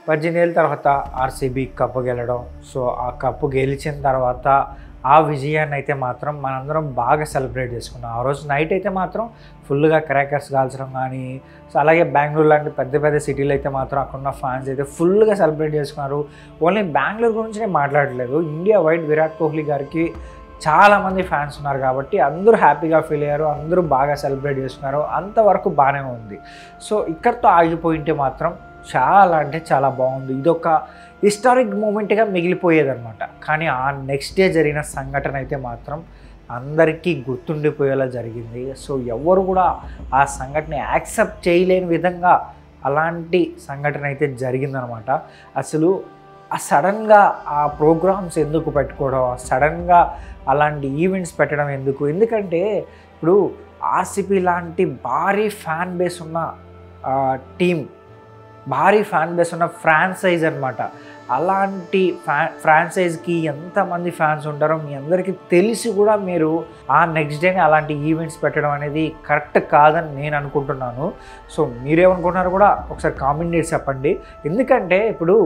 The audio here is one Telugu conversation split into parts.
18 ఏళ్ళ తర్వాత ఆర్సీబీ కప్పు గెలవడం. సో ఆ కప్పు గెలిచిన తర్వాత ఆ విజయాన్ని అయితే మాత్రం మనందరం బాగా సెలబ్రేట్ చేసుకున్నాం. ఆ రోజు నైట్ అయితే మాత్రం ఫుల్గా క్రాకర్స్ కాల్చడం కానీ, సో అలాగే బెంగళూరు లాంటి పెద్ద పెద్ద సిటీలు అయితే మాత్రం అక్కడున్న ఫ్యాన్స్ అయితే ఫుల్గా సెలబ్రేట్ చేసుకున్నారు. ఓన్లీ బెంగళూరు గురించి నేను మాట్లాడలేదు, ఇండియా వైడ్ విరాట్ కోహ్లీ గారికి చాలామంది ఫ్యాన్స్ ఉన్నారు కాబట్టి అందరూ హ్యాపీగా ఫీల్ అయ్యారు, అందరూ బాగా సెలబ్రేట్ చేసుకున్నారు. అంతవరకు బాగానే ఉంది. సో ఇక్కడితో ఆగిపోయింటే మాత్రం చాలా అంటే చాలా బాగుంది. ఇదొక హిస్టారిక్ మూమెంట్గా మిగిలిపోయేదన్నమాట. కానీ ఆ నెక్స్ట్ డే జరిగిన సంఘటన అయితే మాత్రం అందరికీ గుర్తుండిపోయేలా జరిగింది. సో ఎవరు కూడా ఆ సంఘటన యాక్సెప్ట్ చేయలేని విధంగా అలాంటి సంఘటన అయితే జరిగిందనమాట. అసలు ఆ సడన్గా ఆ ప్రోగ్రామ్స్ ఎందుకు పెట్టుకోవడం, సడన్గా అలాంటి ఈవెంట్స్ పెట్టడం ఎందుకంటే ఇప్పుడు ఆర్సీబీ లాంటి భారీ ఫ్యాన్ బేస్ ఉన్న టీం, భారీ ఫ్యాన్ బేస్ ఉన్న ఫ్రాంచైజ్ అనమాట. అలాంటి ఫ్రాంచైజ్కి ఎంతమంది ఫ్యాన్స్ ఉంటారో మీ అందరికీ తెలిసి కూడా మీరు ఆ నెక్స్ట్ డేని అలాంటి ఈవెంట్స్ పెట్టడం అనేది కరెక్ట్ కాదని నేను అనుకుంటున్నాను. సో మీరేమనుకుంటున్నారో కూడా ఒకసారి కామెంట్ చేసి చెప్పండి. ఎందుకంటే ఇప్పుడు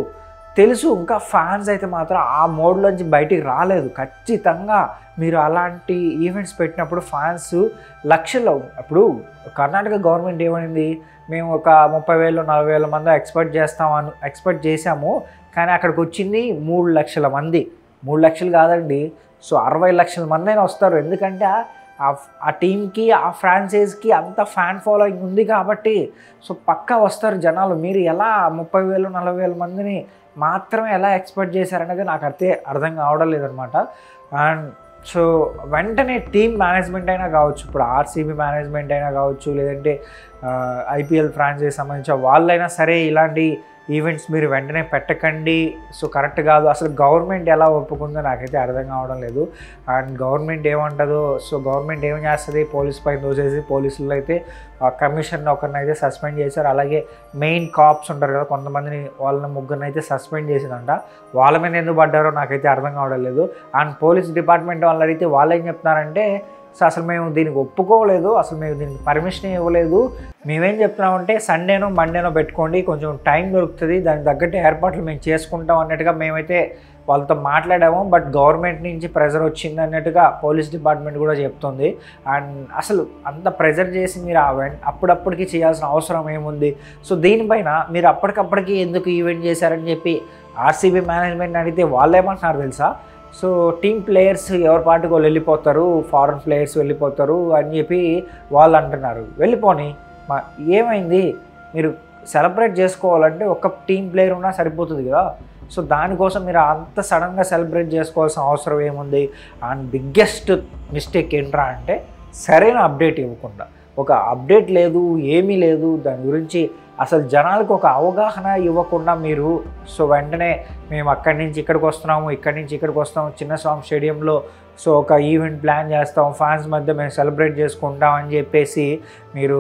తెలుసు ఇంకా ఫ్యాన్స్ అయితే మాత్రం ఆ మోడ్లోంచి బయటికి రాలేదు. ఖచ్చితంగా మీరు అలాంటి ఈవెంట్స్ పెట్టినప్పుడు ఫ్యాన్స్ లక్షల్లో, ఇప్పుడు కర్ణాటక గవర్నమెంట్ ఏమైంది, మేము ఒక 30,000 40,000 మంది ఎక్స్పెక్ట్ చేశాము, కానీ అక్కడికి వచ్చింది 3 లక్షల మంది. 3 లక్షలు కాదండి, సో 60 లక్షల మంది అయినా వస్తారు. ఎందుకంటే ఆ టీంకి ఆ ఫ్రాంచైజ్కి అంత ఫ్యాన్ ఫాలోయింగ్ ఉంది కాబట్టి సో పక్కా వస్తారు జనాలు. మీరు ఎలా 30,000 40,000 మందిని మాత్రమే ఎలా ఎక్స్పెక్ట్ చేశారనేది నాకు అర్థం కావడం లేదనమాట. అండ్ సో వెంటనే టీమ్ మేనేజ్మెంట్ అయినా కావచ్చు, ఇప్పుడు ఆర్సీబీ మేనేజ్మెంట్ అయినా కావచ్చు, లేదంటే ఐపీఎల్ ఫ్రాంచైజ్ సంబంధించిన వాళ్ళైనా సరే ఇలాంటి ఈవెంట్స్ మీరు వెంటనే పెట్టకండి, సో కరెక్ట్ కాదు. అసలు గవర్నమెంట్ ఎలా ఒప్పుకుందో నాకైతే అర్థం కావడం లేదు. అండ్ గవర్నమెంట్ ఏమంటుందో, సో గవర్నమెంట్ ఏం చేస్తుంది, పోలీస్ పైన దోసేసి పోలీసులు అయితే కమిషన్ ఒకరిని అయితే సస్పెండ్ చేశారు. అలాగే మెయిన్ కాప్స్ ఉంటారు కదా కొంతమందిని, వాళ్ళని ముగ్గురిని అయితే సస్పెండ్ చేసిందంట. వాళ్ళ మీద ఎందుకు పడ్డారో నాకైతే అర్థం కావడం లేదు. అండ్ పోలీస్ డిపార్ట్మెంట్ వాళ్ళు అడిగితే వాళ్ళు ఏం చెప్తున్నారంటే, సో అసలు మేము దీనికి ఒప్పుకోలేదు, అసలు మేము దీనికి పర్మిషన్ ఇవ్వలేదు, మేమేం చెప్తున్నామంటే సండేనో మండేనో పెట్టుకోండి, కొంచెం టైం దొరుకుతుంది, దానికి తగ్గట్టు ఏర్పాట్లు మేము చేసుకుంటాం అన్నట్టుగా మేమైతే వాళ్ళతో మాట్లాడాము. బట్ గవర్నమెంట్ నుంచి ప్రెజర్ వచ్చింది అన్నట్టుగా పోలీస్ డిపార్ట్మెంట్ కూడా చెప్తుంది. అండ్ అసలు అంత ప్రెజర్ చేసి మీరు అప్పుడప్పటికి చేయాల్సిన అవసరం ఏముంది? సో దీనిపైన మీరు అప్పటికప్పటికి ఎందుకు ఈవెంట్ చేశారని చెప్పి ఆర్సీబీ మేనేజ్మెంట్ అడిగితే వాళ్ళు ఏమంటున్నారు తెలుసా, సో టీమ్ ప్లేయర్స్ ఎవరి పాటుకు వాళ్ళు వెళ్ళిపోతారు, ఫారెన్ ప్లేయర్స్ వెళ్ళిపోతారు అని చెప్పి వాళ్ళు అంటున్నారు. వెళ్ళిపోని, ఏమైంది, మీరు సెలబ్రేట్ చేసుకోవాలంటే ఒక టీమ్ ప్లేయర్ ఉన్నా సరిపోతుంది కదా. సో దానికోసం మీరు అంత సడన్గా సెలబ్రేట్ చేసుకోవాల్సిన అవసరం ఏముంది? అండ్ బిగ్గెస్ట్ మిస్టేక్ ఏంట్రా అంటే సరైన అప్డేట్ ఇవ్వకుండా, ఒక అప్డేట్ లేదు, ఏమీ లేదు, దాని గురించి అసలు జనాలకు ఒక అవగాహన ఇవ్వకుండా మీరు సో వెంటనే మేము అక్కడి నుంచి ఇక్కడికి వస్తున్నాము, ఇక్కడి నుంచి ఇక్కడికి వస్తాము, చిన్నస్వామి స్టేడియంలో సో ఒక ఈవెంట్ ప్లాన్ చేస్తాం, ఫ్యాన్స్ మధ్య మేము సెలబ్రేట్ చేసుకుంటాం అని చెప్పేసి మీరు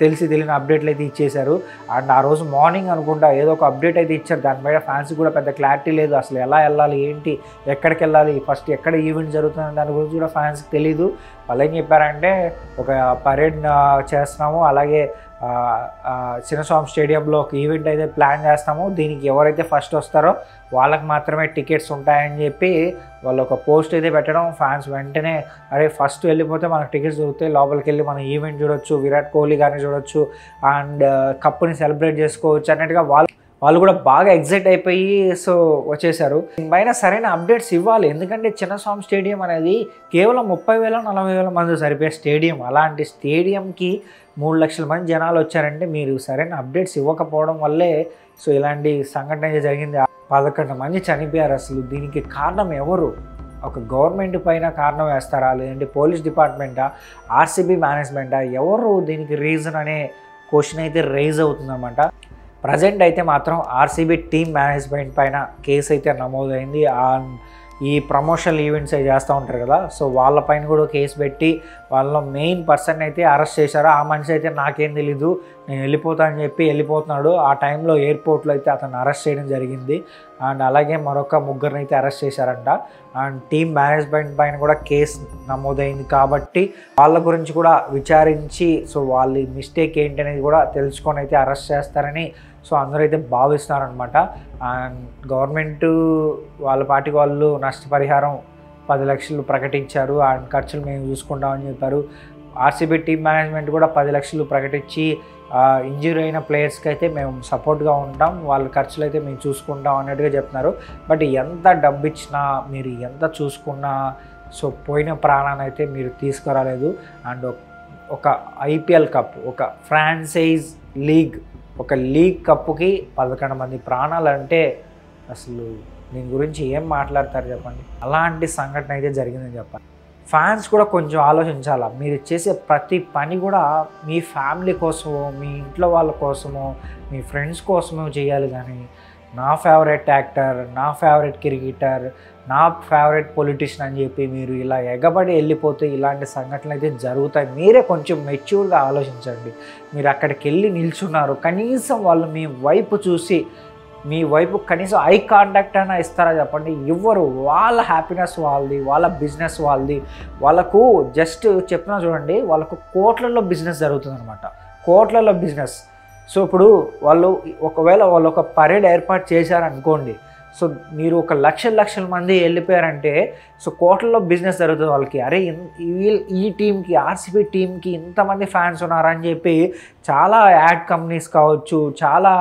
తెలియని అప్డేట్లు అయితే ఇచ్చేశారు. అండ్ ఆ రోజు మార్నింగ్ అనుకుంటా ఏదో ఒక అప్డేట్ అయితే ఇచ్చారు, దానిపైన ఫ్యాన్స్కి కూడా పెద్ద క్లారిటీ లేదు, అసలు ఎలా వెళ్ళాలి, ఏంటి, ఎక్కడికి వెళ్ళాలి, ఫస్ట్ ఎక్కడ ఈవెంట్ జరుగుతుంది దాని గురించి కూడా ఫ్యాన్స్కి తెలీదు. వాళ్ళు ఏం చెప్పారంటే ఒక పరేడ్ చేస్తున్నాము, అలాగే చిన్నస్వామి స్టేడియంలో ఒక ఈవెంట్ అయితే ప్లాన్ చేస్తాము, దీనికి ఎవరైతే ఫస్ట్ వస్తారో వాళ్ళకి మాత్రమే టికెట్స్ ఉంటాయని చెప్పి వాళ్ళు ఒక పోస్ట్ అయితే పెట్టడం. ఫ్యాన్స్ వెంటనే అరే ఫస్ట్ వెళ్ళిపోతే మనకు టికెట్స్ దొరుకుతాయి, లోపలికి వెళ్ళి మనం ఈవెంట్ చూడొచ్చు, విరాట్ కోహ్లీ గారిని చూడొచ్చు, అండ్ కప్పుని సెలబ్రేట్ చేసుకోవచ్చు అన్నట్టుగా వాళ్ళు కూడా బాగా ఎగ్జైట్ అయిపోయి సో వచ్చేసారు. దీనిపైన సరైన అప్డేట్స్ ఇవ్వాలి. ఎందుకంటే చిన్నస్వామి స్టేడియం అనేది కేవలం 30,000 40,000 మంది సరిపోయే స్టేడియం. అలాంటి స్టేడియంకి 3 లక్షల మంది జనాలు వచ్చారంటే మీరు సరైన అప్డేట్స్ ఇవ్వకపోవడం వల్లే సో ఇలాంటి సంఘటన అయితే జరిగింది. 11 మంది చనిపోయారు. అసలు దీనికి కారణం ఎవరు? ఒక గవర్నమెంట్ పైన కారణం వేస్తారా, లేదంటే పోలీస్ డిపార్ట్మెంటా, ఆర్సీబీ మేనేజ్మెంటా, ఎవరు దీనికి రీజన్ అనే క్వశ్చన్ అయితే రైజ్ అవుతుందన్నమాట. ప్రజెంట్ అయితే మాత్రం ఆర్సీబీ టీమ్ మేనేజ్మెంట్ పైన కేసు అయితే నమోదైంది. ఈ ప్రమోషనల్ ఈవెంట్స్ అవి చేస్తూ ఉంటారు కదా, సో వాళ్ళపైన కూడా కేసు పెట్టి వాళ్ళ మెయిన్ పర్సన్ అయితే అరెస్ట్ చేశారు. ఆ మనిషి అయితే నాకేం తెలీదు, నేను వెళ్ళిపోతా అని చెప్పి వెళ్ళిపోతున్నాడు. ఆ టైంలో ఎయిర్పోర్ట్లో అయితే అతను అరెస్ట్ చేయడం జరిగింది. అండ్ అలాగే మరొక ముగ్గురిని అయితే అరెస్ట్ చేశారంట. అండ్ టీమ్ మేనేజ్మెంట్ పైన కూడా కేసు నమోదైంది కాబట్టి వాళ్ళ గురించి కూడా విచారించి సో వాళ్ళ మిస్టేక్ ఏంటి అనేది కూడా తెలుసుకొని అయితే అరెస్ట్ చేస్తారని సో అందరూ అయితే భావిస్తున్నారనమాట. అండ్ గవర్నమెంట్ వాళ్ళ పార్టీ వాళ్ళు నష్టపరిహారం 10 లక్షలు ప్రకటించారు. అండ్ ఖర్చులు మేము చూసుకుంటామని చెప్పారు. ఆర్సీబీ టీమ్ మేనేజ్మెంట్ కూడా 10 లక్షలు ప్రకటించి ఇంజురీ అయిన ప్లేయర్స్కి అయితే మేము సపోర్ట్గా ఉంటాం, వాళ్ళ ఖర్చులు అయితే మేము చూసుకుంటాం అన్నట్టుగా చెప్తున్నారు. బట్ ఎంత డబ్బు ఇచ్చినా మీరు ఎంత చూసుకున్నా సో పోయిన ప్రాణాన్ని అయితే మీరు తీసుకురాలేదు. అండ్ ఒక ఐపీఎల్ కప్, ఒక ఫ్రాంచైజ్ లీగ్, ఒక లీగ్ కప్పుకి 11 మంది ప్రాణాలు అంటే అసలు దీని గురించి ఏం మాట్లాడతారు చెప్పండి. అలాంటి సంఘటన అయితే జరిగిందని చెప్పాలి. ఫ్యాన్స్ కూడా కొంచెం ఆలోచించాలా. మీరు చేసే ప్రతి పని కూడా మీ ఫ్యామిలీ కోసమో, మీ ఇంట్లో వాళ్ళ కోసమో, మీ ఫ్రెండ్స్ కోసమో చేయాలి. కానీ నా ఫేవరెట్ యాక్టర్, నా ఫేవరెట్ క్రికెటర్, నా ఫేవరెట్ పొలిటీషియన్ అని చెప్పి మీరు ఇలా ఎగబడి వెళ్ళిపోతే ఇలాంటి సంఘటనలు అయితే జరుగుతాయి. మీరే కొంచెం మెచ్యూర్గా ఆలోచించండి. మీరు అక్కడికి వెళ్ళి నిల్చున్నారు, కనీసం వాళ్ళు మీ వైపు చూసి మీ వైపు కనీసం ఐ కాంటాక్ట్ అయినా ఇస్తారా చెప్పండి? ఇవ్వరు. వాళ్ళ హ్యాపీనెస్ వాళ్ళది, వాళ్ళ బిజినెస్ వాళ్ళది. వాళ్ళకు జస్ట్ చెప్తున్నా చూడండి, వాళ్ళకు కోట్లలో బిజినెస్ జరుగుతుందన్నమాట, కోట్లలో బిజినెస్. సో ఇప్పుడు ఒకవేళ వాళ్ళు ఒక పరేడ్ ఏర్పాటు చేశారనుకోండి, సో మీరు ఒక లక్షల మంది వెళ్ళిపోయారంటే సో కోట్లలో బిజినెస్ జరుగుతుంది వాళ్ళకి. అరే ఈ టీంకి, ఆర్సీబీ టీంకి ఇంతమంది ఫ్యాన్స్ ఉన్నారని చెప్పి చాలా యాడ్ కంపెనీస్ కావచ్చు, చాలా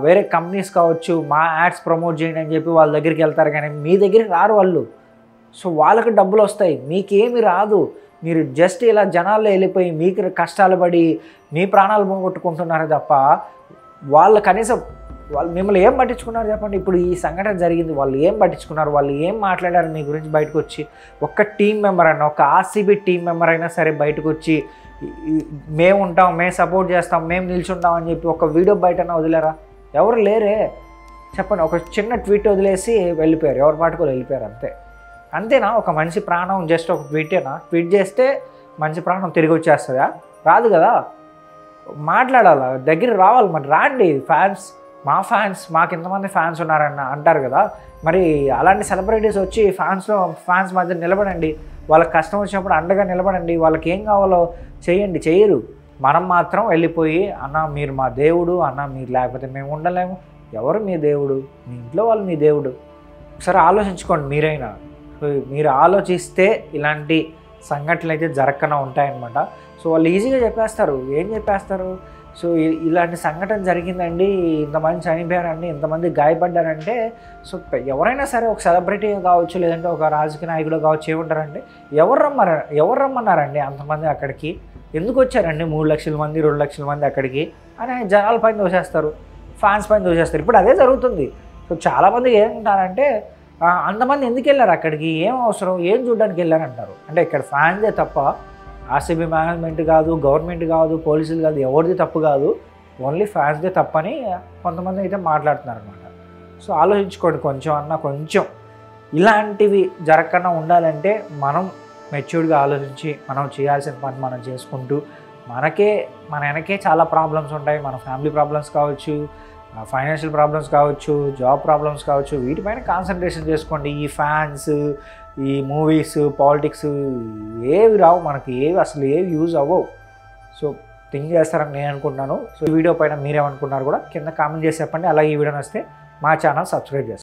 వేరే కంపెనీస్ కావచ్చు, మా యాడ్స్ ప్రమోట్ చేయండి అని చెప్పి వాళ్ళ దగ్గరికి వెళ్తారు. కానీ మీ దగ్గరికి రారు వాళ్ళు. సో వాళ్ళకి డబ్బులు వస్తాయి, మీకేమి రాదు. మీరు జస్ట్ ఇలా జనాల్లో వెళ్ళిపోయి మీకు కష్టాలు పడి మీ ప్రాణాలు పోగొట్టుకుంటున్నారు తప్ప వాళ్ళు కనీసం వాళ్ళు మిమ్మల్ని ఏం పట్టించుకున్నారు చెప్పండి? ఇప్పుడు ఈ సంఘటన జరిగింది, వాళ్ళు ఏం పట్టించుకున్నారు? వాళ్ళు ఏం మాట్లాడారు మీ గురించి బయటకు వచ్చి? ఒక్క టీం మెంబర్ అయినా, ఒక ఆర్సీబీ టీం మెంబర్ అయినా సరే బయటకు వచ్చి మేము ఉంటాం, మేము సపోర్ట్ చేస్తాం, మేము నిల్చుంటాం అని చెప్పి ఒక వీడియో బయటనా వదిలేరా? ఎవరు లేరే చెప్పండి. ఒక చిన్న ట్వీట్ వదిలేసి వెళ్ళిపోయారు, ఎవరి పాటుకు వెళ్ళిపోయారు, అంతేనా? ఒక మనిషి ప్రాణం జస్ట్ ఒక ట్వీటేనా? ట్వీట్ చేస్తే మనిషి ప్రాణం తిరిగి వచ్చేస్తుందా? రాదు కదా. మాట్లాడాలా, దగ్గర రావాలి. మరి రాండి ఫ్యాన్స్, మా ఫ్యాన్స్, మాకు ఇంతమంది ఫ్యాన్స్ ఉన్నారన్న అంటారు కదా. మరి అలాంటి సెలబ్రిటీస్ వచ్చి ఫ్యాన్స్ మధ్య నిలబడండి, వాళ్ళకి కష్టం వచ్చినప్పుడు అండగా నిలబడండి, వాళ్ళకి ఏం కావాలో చేయండి. చేయరు. మనం మాత్రం వెళ్ళిపోయి అన్న మీరు మా దేవుడు, అన్న మీరు లేకపోతే మేము ఉండలేము. ఎవరు మీ దేవుడు? మీ ఇంట్లో వాళ్ళు మీ దేవుడు. ఒకసారి ఆలోచించుకోండి మీరైనా. మీరు ఆలోచిస్తే ఇలాంటి సంఘటనలు అయితే జరగకుండా ఉంటాయన్నమాట. సో వాళ్ళు ఈజీగా చెప్పేస్తారు. ఏం చెప్పేస్తారు? సో ఇలాంటి సంఘటన జరిగిందండి, ఇంతమంది చనిపోయారండి, ఇంతమంది గాయపడ్డారంటే సో ఎవరైనా సరే, ఒక సెలబ్రిటీ కావచ్చు, లేదంటే ఒక రాజకీయ నాయకుడు కావచ్చు, ఏమంటారంటే ఎవరు రమ్మన్నారండి అంతమంది అక్కడికి? ఎందుకు వచ్చారండి 3 లక్షల మంది 2 లక్షల మంది అక్కడికి అని జనాల పైన దోసేస్తారు, ఫ్యాన్స్ పైన దోసేస్తారు. ఇప్పుడు అదే జరుగుతుంది. సో చాలామంది ఏమంటారంటే అంతమంది ఎందుకు వెళ్ళారు అక్కడికి, ఏం అవసరం, ఏం చూడడానికి వెళ్ళారంటారు. అంటే ఇక్కడ ఫ్యాన్సే తప్ప ఆర్సీబీ మేనేజ్మెంట్ కాదు, గవర్నమెంట్ కాదు, పోలీసులు కాదు, ఎవరిది తప్పు కాదు, ఓన్లీ ఫ్యాన్స్దే తప్పని కొంతమంది అయితే మాట్లాడుతున్నారు అనమాట. సో ఆలోచించుకోండి కొంచెం ఇలాంటివి జరగకుండా ఉండాలంటే మనం మెచ్యూర్డ్గా ఆలోచించి మనం చేయాల్సిన పని మనం చేసుకుంటూ, మన వెనకే చాలా ప్రాబ్లమ్స్ ఉంటాయి. మన ఫ్యామిలీ ప్రాబ్లమ్స్ కావచ్చు, ఫైనాన్షియల్ ప్రాబ్లమ్స్ కావచ్చు, జాబ్ ప్రాబ్లమ్స్ కావచ్చు, వీటిపైన కాన్సన్ట్రేషన్ చేసుకోండి. ఈ ఫ్యాన్స్, ఈ మూవీస్, పాలిటిక్స్ ఏవి రావు మనకి, అసలు ఏవి యూజ్ అవ్వవు. సో థింక్ చేస్తారని నేను అనుకుంటున్నాను. సో ఈ వీడియో పైన మీరేమనుకున్నారు కూడా కింద కామెంట్ చేసి చెప్పండి. అలాగే ఈ వీడియో నచ్చితే మా ఛానల్ సబ్స్క్రైబ్ చేసుకోండి.